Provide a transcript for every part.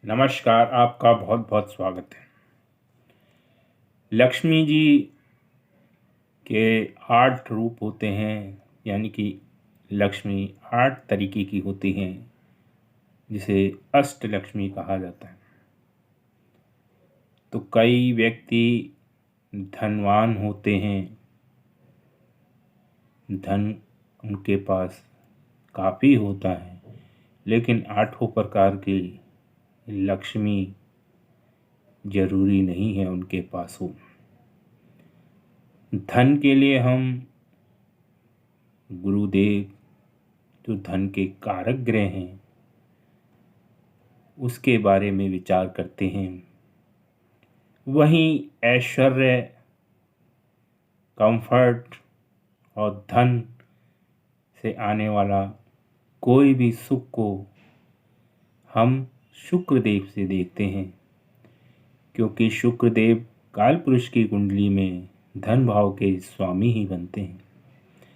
नमस्कार, आपका बहुत बहुत स्वागत है। लक्ष्मी जी के 8 रूप होते हैं, यानी कि लक्ष्मी 8 तरीके की होती हैं, जिसे अष्ट लक्ष्मी कहा जाता है। तो कई व्यक्ति धनवान होते हैं, धन उनके पास काफ़ी होता है, लेकिन 8 प्रकार की लक्ष्मी जरूरी नहीं है उनके पास हो। धन के लिए हम गुरुदेव, जो धन के कारक ग्रह हैं, उसके बारे में विचार करते हैं। वहीं ऐश्वर्य, कंफर्ट और धन से आने वाला कोई भी सुख को हम शुक्रदेव से देखते हैं, क्योंकि शुक्रदेव कालपुरुष की कुंडली में धन भाव के स्वामी ही बनते हैं।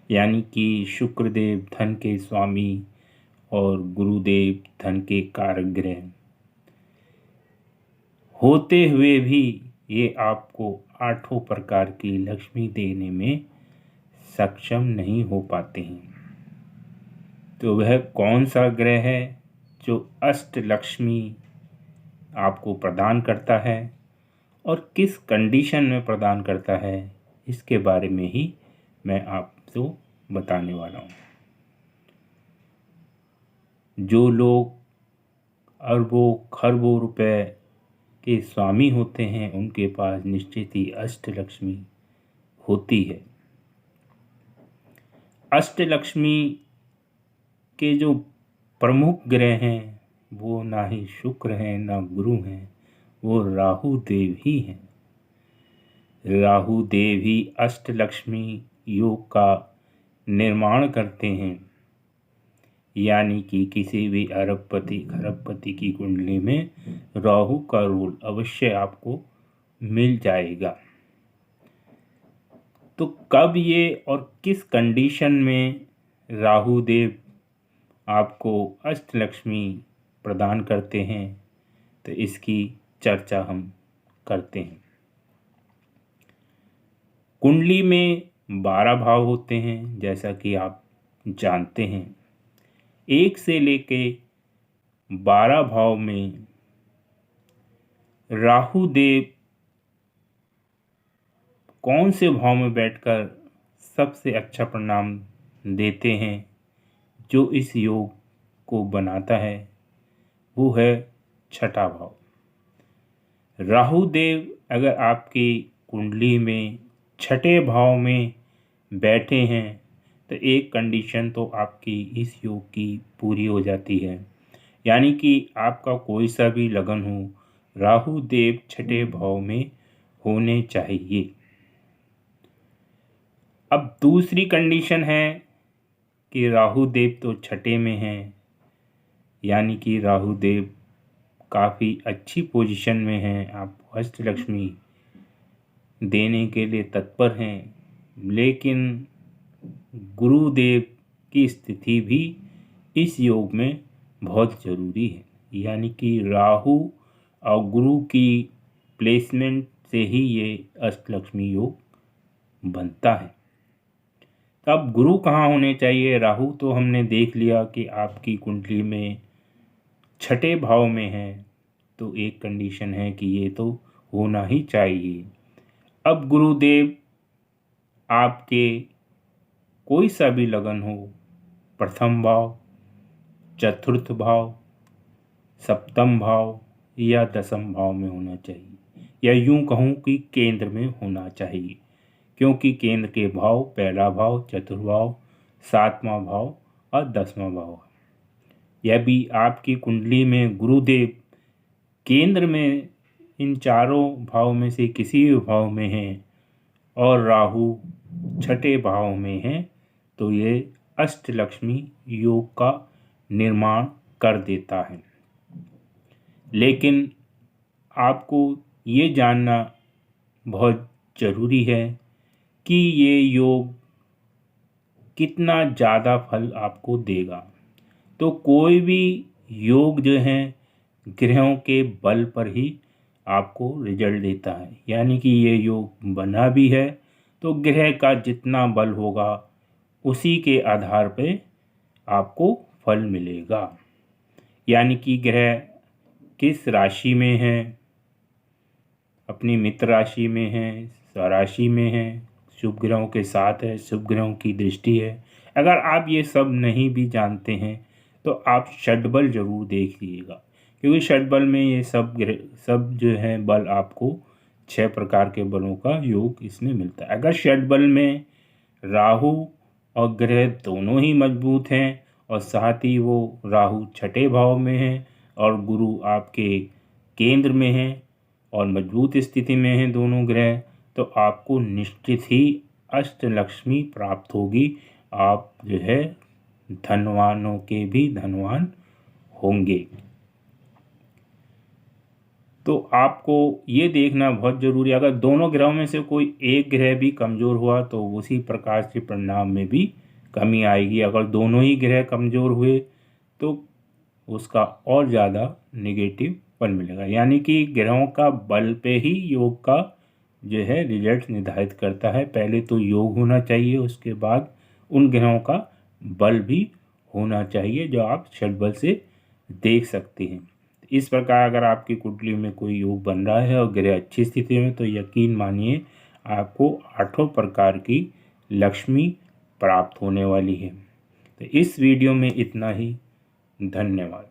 यानी कि शुक्रदेव धन के स्वामी और गुरुदेव धन के कारक ग्रह होते हुए भी ये आपको 8 प्रकार की लक्ष्मी देने में सक्षम नहीं हो पाते हैं। तो वह कौन सा ग्रह है जो अष्ट लक्ष्मी आपको प्रदान करता है और किस कंडीशन में प्रदान करता है, इसके बारे में ही मैं आपको बताने वाला हूँ। जो लोग अरबों खरबों रुपए के स्वामी होते हैं, उनके पास निश्चित ही अष्ट लक्ष्मी होती है। अष्ट लक्ष्मी के जो प्रमुख ग्रह हैं, वो ना ही शुक्र हैं ना गुरु हैं, वो राहु देव ही हैं। राहु देव ही अष्ट लक्ष्मी योग का निर्माण करते हैं। यानी कि किसी भी अरबपति खरबपति की कुंडली में राहु का रोल अवश्य आपको मिल जाएगा। तो कब ये और किस कंडीशन में राहु देव आपको अष्ट लक्ष्मी प्रदान करते हैं, तो इसकी चर्चा हम करते हैं। कुंडली में 12 भाव होते हैं, जैसा कि आप जानते हैं। 1 से लेके 12 भाव में राहु देव कौन से भाव में बैठकर सबसे अच्छा परिणाम देते हैं, जो इस योग को बनाता है, वो है 6ठा भाव। राहु देव अगर आपकी कुंडली में 6ठे भाव में बैठे हैं, तो एक कंडीशन तो आपकी इस योग की पूरी हो जाती है। यानी कि आपका कोई सा भी लगन हो, राहु देव 6ठे भाव में होने चाहिए। अब दूसरी कंडीशन है कि राहु देव तो 6ठे में हैं, यानी कि राहु देव काफ़ी अच्छी पोजीशन में हैं, आपको अष्ट लक्ष्मी देने के लिए तत्पर हैं। लेकिन गुरुदेव की स्थिति भी इस योग में बहुत ज़रूरी है। यानी कि राहु और गुरु की प्लेसमेंट से ही ये अष्टलक्ष्मी योग बनता है। अब गुरु कहाँ होने चाहिए? राहु तो हमने देख लिया कि आपकी कुंडली में 6ठे भाव में है, तो एक कंडीशन है कि ये तो होना ही चाहिए। अब गुरुदेव आपके कोई सा भी लगन हो, प्रथम भाव, चतुर्थ भाव, सप्तम भाव या दसम भाव में होना चाहिए, या यूं कहूँ कि केंद्र में होना चाहिए, क्योंकि केंद्र के भाव पहला भाव, चतुर्भाव, 7वां भाव और 10वां भाव है। यह भी आपकी कुंडली में गुरुदेव केंद्र में इन चारों भाव में से किसी भी भाव में है और राहु 6ठे भाव में है, तो ये अष्टलक्ष्मी योग का निर्माण कर देता है। लेकिन आपको ये जानना बहुत ज़रूरी है कि ये योग कितना ज़्यादा फल आपको देगा। तो कोई भी योग जो है ग्रहों के बल पर ही आपको रिजल्ट देता है। यानी कि ये योग बना भी है तो ग्रह का जितना बल होगा उसी के आधार पे आपको फल मिलेगा। यानी कि ग्रह किस राशि में है, अपनी मित्र राशि में है, स्वराशि में है, शुभ ग्रहों के साथ है, शुभ ग्रहों की दृष्टि है। अगर आप ये सब नहीं भी जानते हैं तो आप षटबल जरूर देख लीजिएगा, क्योंकि षटबल में ये सब जो है बल आपको 6 प्रकार के बलों का योग इसमें मिलता है। अगर षटबल में राहु और ग्रह दोनों ही मजबूत हैं और साथ ही वो राहु छठे भाव में है और गुरु आपके केंद्र में है और मजबूत स्थिति में है दोनों ग्रह, तो आपको निश्चित ही अष्टलक्ष्मी प्राप्त होगी। आप जो है धनवानों के भी धनवान होंगे। तो आपको ये देखना बहुत जरूरी है, अगर दोनों ग्रहों में से कोई एक ग्रह भी कमज़ोर हुआ तो उसी प्रकार से परिणाम में भी कमी आएगी। अगर दोनों ही ग्रह कमज़ोर हुए तो उसका और ज़्यादा नेगेटिव फल मिलेगा। यानी कि ग्रहों का बल पे ही योग का जो है रिजल्ट निर्धारित करता है। पहले तो योग होना चाहिए, उसके बाद उन ग्रहों का बल भी होना चाहिए जो आप षटबल से देख सकते हैं। इस प्रकार अगर आपकी कुंडली में कोई योग बन रहा है और ग्रह अच्छी स्थिति में, तो यकीन मानिए आपको 8 प्रकार की लक्ष्मी प्राप्त होने वाली है। तो इस वीडियो में इतना ही। धन्यवाद।